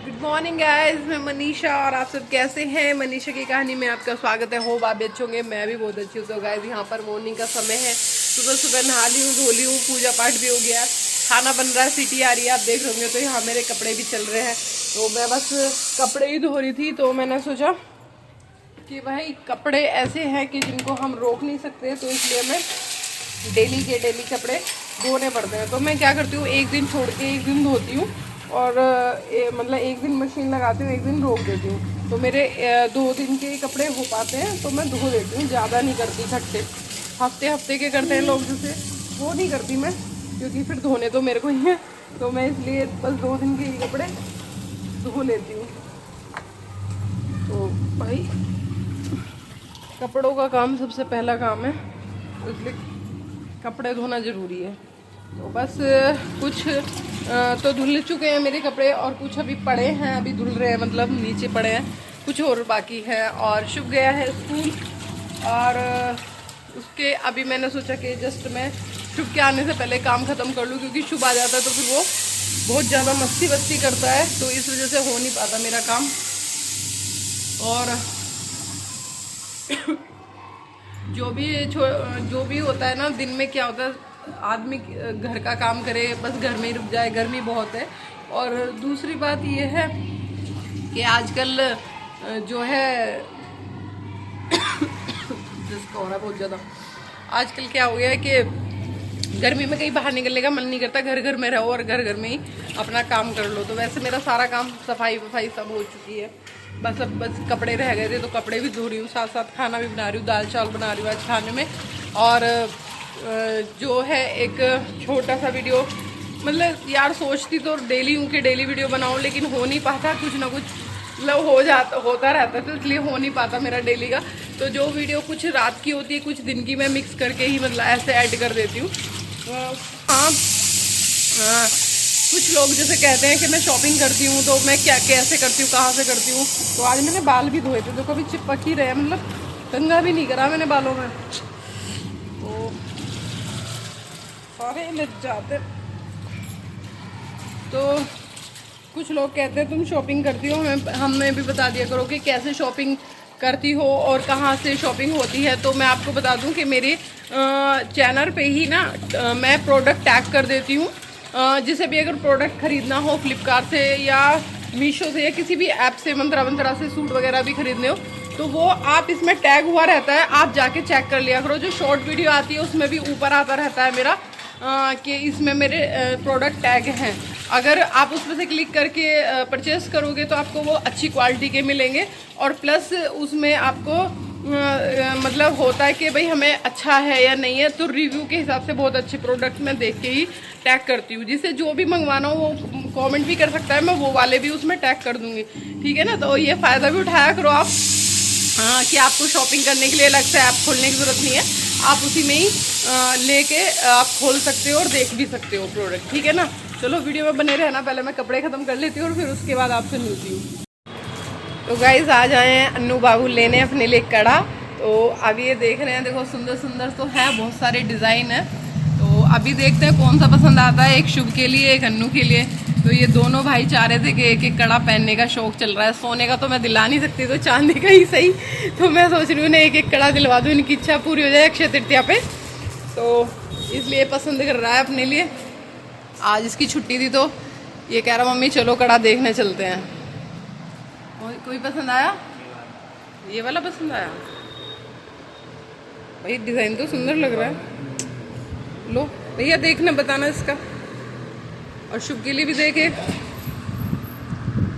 Good morning guys, मैं मनीषा और आप सब कैसे हैं। मनीषा की कहानी में आपका स्वागत है। होप आप भी अच्छे होंगे। मैं भी बहुत अच्छी हूँ। तो गाइस यहाँ पर मॉर्निंग का समय है। सुबह सुबह नहा ली हूँ, धो ली हूँ, पूजा पाठ भी हो गया, खाना बन रहा है, सीटी आ रही है, आप देख रहे होंगे। तो यहाँ मेरे कपड़े भी चल रहे हैं। तो मैं बस कपड़े ही धो रही थी। तो मैंने सोचा कि भाई कपड़े ऐसे हैं कि जिनको हम रोक नहीं सकते, तो इसलिए मैं डेली के डेली कपड़े धोने पड़ते हैं। तो मैं क्या करती हूँ, एक दिन छोड़ के एक दिन धोती हूँ और मतलब एक दिन मशीन लगाती हूँ, एक दिन रोक देती हूँ। तो मेरे 2 दिन के कपड़े हो पाते हैं तो मैं धो देती हूँ, ज़्यादा नहीं करती इकट्ठे। हफ्ते हफ्ते के करते हैं लोग जैसे, वो नहीं करती मैं, क्योंकि फिर धोने तो मेरे को ही है। तो मैं इसलिए बस 2 दिन के ही कपड़े धो लेती हूँ। तो भाई कपड़ों का काम सबसे पहला काम है, इसलिए कपड़े धोना ज़रूरी है। तो बस कुछ तो धुल चुके हैं मेरे कपड़े और कुछ अभी पड़े हैं, अभी धुल रहे हैं, मतलब नीचे पड़े हैं, कुछ और बाकी है। और शुभ गया है स्कूल और उसके अभी मैंने सोचा कि जस्ट मैं शुभ के आने से पहले काम ख़त्म कर लूँ, क्योंकि शुभ आ जाता है तो फिर वो बहुत ज़्यादा मस्ती वस्ती करता है, तो इस वजह से हो नहीं पाता मेरा काम। और जो भी होता है ना, दिन में क्या होता है, आदमी घर का काम करे, बस घर में ही रुक जाए, गर्मी बहुत है। और दूसरी बात ये है कि आजकल जो है जिसका हो रहा है बहुत ज़्यादा, आजकल क्या हो गया है कि गर्मी में कहीं बाहर निकलने का मन नहीं करता, घर घर में रहो और घर घर में ही अपना काम कर लो। तो वैसे मेरा सारा काम सफाई वफाई सब हो चुकी है। बस कपड़े रह गए थे, तो कपड़े भी धो रही हूँ, साथ साथ खाना भी बना रही हूँ, दाल चावल बना रही हूँ आज खाने में। और जो है एक छोटा सा वीडियो, मतलब यार सोचती तो डेली हूँ कि डेली वीडियो बनाऊँ, लेकिन हो नहीं पाता, कुछ ना कुछ मतलब होता रहता है, तो इसलिए हो नहीं पाता मेरा डेली का। तो जो वीडियो कुछ रात की होती है, कुछ दिन की, मैं मिक्स करके ही मतलब ऐसे ऐड कर देती हूँ। हाँ, कुछ लोग जैसे कहते हैं कि मैं शॉपिंग करती हूँ, तो मैं क्या कैसे करती हूँ, कहाँ से करती हूँ। तो आज मैंने बाल भी धोए थे, जो कभी चिपक ही रहे, मतलब कंघा भी नहीं करा मैंने बालों में, तो सारे लग जाते। तो कुछ लोग कहते हैं तुम शॉपिंग करती हो, हमें भी बता दिया करो कि कैसे शॉपिंग करती हो और कहाँ से शॉपिंग होती है। तो मैं आपको बता दूं कि मेरे चैनल पे ही ना मैं प्रोडक्ट टैग कर देती हूँ। जिसे भी अगर प्रोडक्ट खरीदना हो फ्लिपकार्ट से या मीशो से या किसी भी ऐप से, मंत्रा से सूट वगैरह भी खरीदने हो, तो वो आप इसमें टैग हुआ रहता है, आप जाके चेक कर लिया करो। जो शॉर्ट वीडियो आती है उसमें भी ऊपर आता रहता है मेरा कि इसमें मेरे प्रोडक्ट टैग हैं। अगर आप उसमें से क्लिक करके परचेस करोगे तो आपको वो अच्छी क्वालिटी के मिलेंगे, और प्लस उसमें आपको मतलब होता है कि भाई हमें अच्छा है या नहीं है। तो रिव्यू के हिसाब से बहुत अच्छे प्रोडक्ट मैं देख के ही टैग करती हूँ। जिसे जो भी मंगवाना हो वो कमेंट भी कर सकता है, मैं वो वाले भी उसमें टैग कर दूँगी, ठीक है ना। तो ये फ़ायदा भी उठाया करो आप, हाँ, कि आपको शॉपिंग करने के लिए अलग से ऐप खोलने की ज़रूरत नहीं है, आप उसी में ही लेके आप खोल सकते हो और देख भी सकते हो प्रोडक्ट, ठीक है ना। चलो वीडियो में बने रहना, पहले मैं कपड़े ख़त्म कर लेती हूँ और फिर उसके बाद आपसे मिलती हूँ। तो गाइस आ जाए हैं अन्नू बाबू लेने अपने लिए कड़ा। तो अभी ये देख रहे हैं, देखो सुंदर सुंदर तो है, बहुत सारे डिज़ाइन है। तो अभी देखते हैं कौन सा पसंद आता है, एक शुभ के लिए, एक अन्नू के लिए। तो ये दोनों भाई चाह रहे थे कि एक एक कड़ा पहनने का शौक चल रहा है। सोने का तो मैं दिला नहीं सकती, तो चांदी का ही सही। तो मैं सोच रही हूँ ना एक एक कड़ा दिलवा दूँ, इनकी इच्छा पूरी हो जाए अक्षय तृतीया पे। तो इसलिए पसंद कर रहा है अपने लिए। आज इसकी छुट्टी थी तो ये कह रहा मम्मी चलो कड़ा देखने चलते हैं। कोई पसंद आया? ये वाला पसंद आया भाई, डिज़ाइन तो सुंदर लग रहा है। लो भैया देखना, बताना इसका। और शुभ के लिए भी देखे।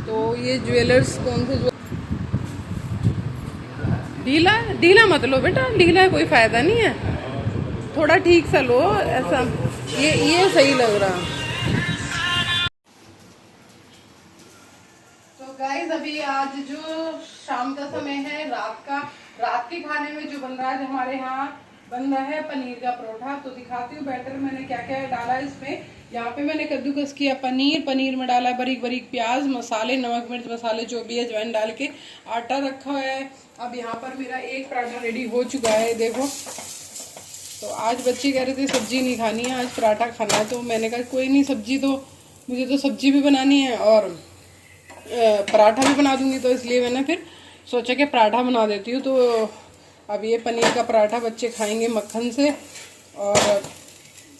तो ये ज्वेलर्स कौन से ढीला है? ढीला मत लो बेटा, ढीला है कोई फ़ायदा नहीं है, थोड़ा ठीक सा लो ऐसा। ये सही लग रहा। तो गाइस अभी आज जो शाम का समय है, रात के खाने में जो बन रहा है, हमारे यहाँ बन रहा है पनीर का परोठा। तो दिखाती हूँ बैटर मैंने क्या क्या डाला है इसमें। यहाँ पे मैंने कद्दूकस किया पनीर में डाला बारीक बारीक प्याज, मसाले, नमक मिर्च मसाले जो भी है, अजवाइन डाल के आटा रखा है। अब यहाँ पर मेरा एक पराठा रेडी हो चुका है, देखो। तो आज बच्चे कह रहे थे सब्जी नहीं खानी है, आज पराठा खाना है। तो मैंने कहा कोई नहीं, सब्जी तो मुझे तो सब्जी भी बनानी है और पराठा भी बना दूंगी, तो इसलिए मैंने फिर सोचा कि पराठा बना देती हूँ। तो अब ये पनीर का पराठा बच्चे खाएंगे मक्खन से, और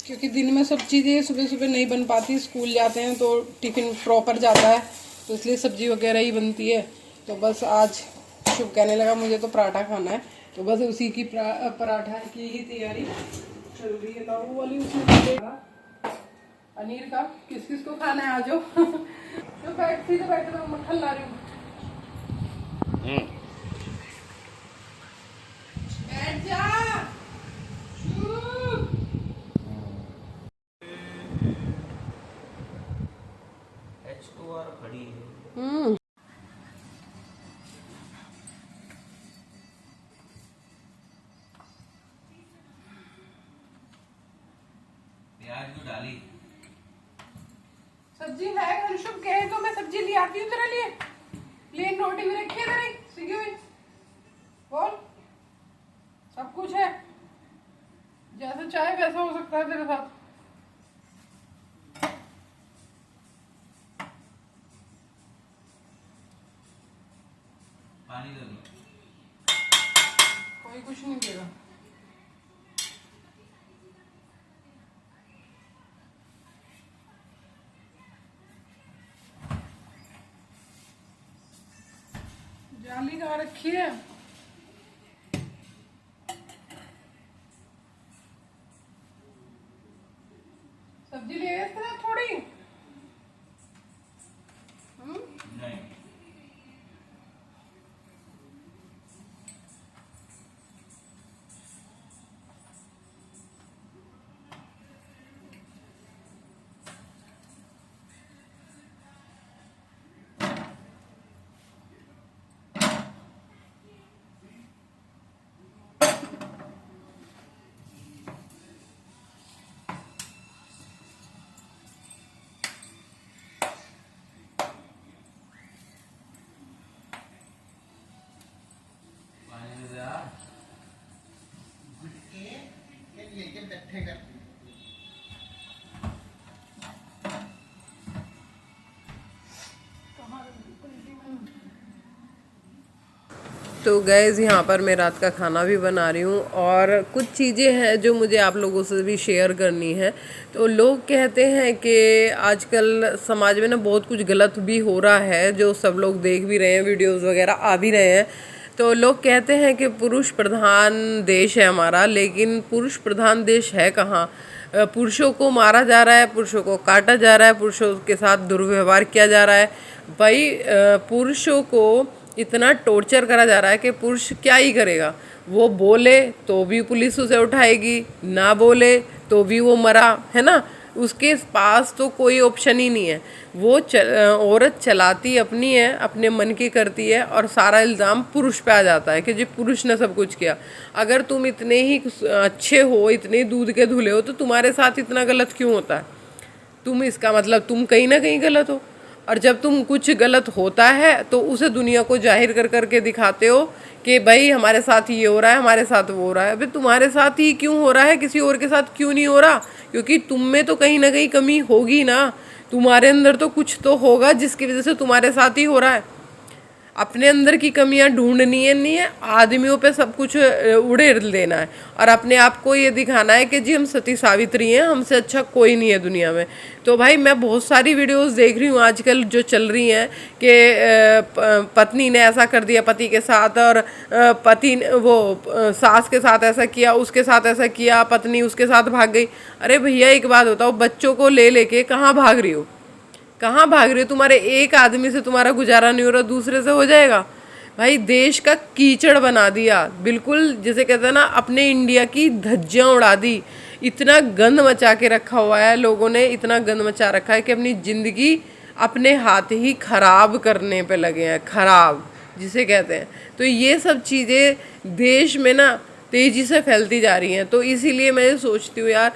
क्योंकि दिन में सब चीज़ें सुबह सुबह नहीं बन पाती, स्कूल जाते हैं तो टिफ़िन प्रॉपर जाता है, तो इसलिए सब्ज़ी वगैरह ही बनती है। तो बस आज शुभ कहने लगा मुझे तो पराठा खाना है, तो बस उसी की पराठा की ही तैयारी चल रही है। वो वाली उसमें पनीर का किस किस को खाना है, आ जाओ। तो बैठती तो बैठ मैं मक्खन ला रही हूँ। बैठ जा। खड़ी है। प्याज भी डाली। सब्जी है घर, शुभ कहे तो मैं सब्जी ले आती हूँ तेरे लिए। प्लेन रोटी भी रखी है तेरी सीखी हुई, बोल सब कुछ है, जैसा चाहे वैसा हो सकता है तेरे साथ। पानी दे दो। कोई कुछ नहीं देगा। जाली कहाँ रखी है? सब्जी ले गए थे थोड़ी। नहीं। पानी दे दे यार। लेके बैठे कर। तो गैस यहाँ पर मैं रात का खाना भी बना रही हूँ, और कुछ चीज़ें हैं जो मुझे आप लोगों से भी शेयर करनी है। तो लोग कहते हैं कि आजकल समाज में ना बहुत कुछ गलत भी हो रहा है, जो सब लोग देख भी रहे हैं, वीडियोस वगैरह आ भी रहे हैं। तो लोग कहते हैं कि पुरुष प्रधान देश है हमारा, लेकिन पुरुष प्रधान देश है कहाँ। पुरुषों को मारा जा रहा है, पुरुषों को काटा जा रहा है, पुरुषों के साथ दुर्व्यवहार किया जा रहा है। भाई पुरुषों को इतना टॉर्चर करा जा रहा है कि पुरुष क्या ही करेगा। वो बोले तो भी पुलिस उसे उठाएगी, ना बोले तो भी वो मरा, है ना। उसके पास तो कोई ऑप्शन ही नहीं है। वो औरत चलाती अपनी है, अपने मन की करती है, और सारा इल्ज़ाम पुरुष पे आ जाता है कि जी पुरुष ने सब कुछ किया। अगर तुम इतने ही अच्छे हो, इतने दूध के धुले हो, तो तुम्हारे साथ इतना गलत क्यों होता है? तुम इसका मतलब तुम कहीं ना कहीं गलत हो। और जब तुम कुछ गलत होता है तो उसे दुनिया को जाहिर कर करके दिखाते हो कि भाई हमारे साथ ये हो रहा है, हमारे साथ वो हो रहा है। भाई तुम्हारे साथ ही क्यों हो रहा है, किसी और के साथ क्यों नहीं हो रहा? क्योंकि तुम में तो कहीं ना कहीं कमी होगी ना, तुम्हारे अंदर तो कुछ तो होगा जिसकी वजह से तुम्हारे साथ ही हो रहा है। अपने अंदर की कमियां ढूंढनी है, नहीं है आदमियों पे सब कुछ उड़ेल देना है, और अपने आप को ये दिखाना है कि जी हम सती सावित्री हैं, हमसे अच्छा कोई नहीं है दुनिया में। तो भाई मैं बहुत सारी वीडियोस देख रही हूँ आजकल जो चल रही हैं कि पत्नी ने ऐसा कर दिया पति के साथ, और पति वो सास के साथ ऐसा किया, उसके साथ ऐसा किया, पत्नी उसके साथ भाग गई। अरे भैया एक बात बताओ, बच्चों को ले लेके कहाँ भाग रही हो? कहाँ भाग रही हो? तुम्हारे एक आदमी से तुम्हारा गुजारा नहीं हो रहा, दूसरे से हो जाएगा? भाई देश का कीचड़ बना दिया, बिल्कुल जिसे कहते हैं ना, अपने इंडिया की धज्जियाँ उड़ा दी। इतना गंद मचा के रखा हुआ है लोगों ने, इतना गंद मचा रखा है कि अपनी ज़िंदगी अपने हाथ ही खराब करने पे लगे हैं, खराब जिसे कहते हैं। तो ये सब चीज़ें देश में ना तेज़ी से फैलती जा रही हैं। तो इसीलिए मैं सोचती हूँ यार,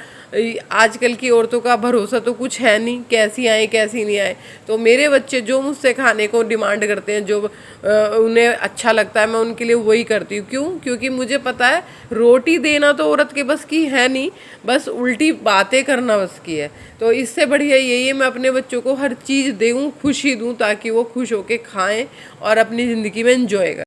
आजकल की औरतों का भरोसा तो कुछ है नहीं, कैसी आए कैसी नहीं आए। तो मेरे बच्चे जो मुझसे खाने को डिमांड करते हैं, जो उन्हें अच्छा लगता है, मैं उनके लिए वही करती हूँ। क्यों? क्योंकि मुझे पता है रोटी देना तो औरत के बस की है नहीं, बस उल्टी बातें करना बस की है। तो इससे बढ़िया यही है मैं अपने बच्चों को हर चीज़ दूँ, खुशी दूँ, ताकि वो खुश होके खाएं और अपनी ज़िंदगी में एंजॉय करें।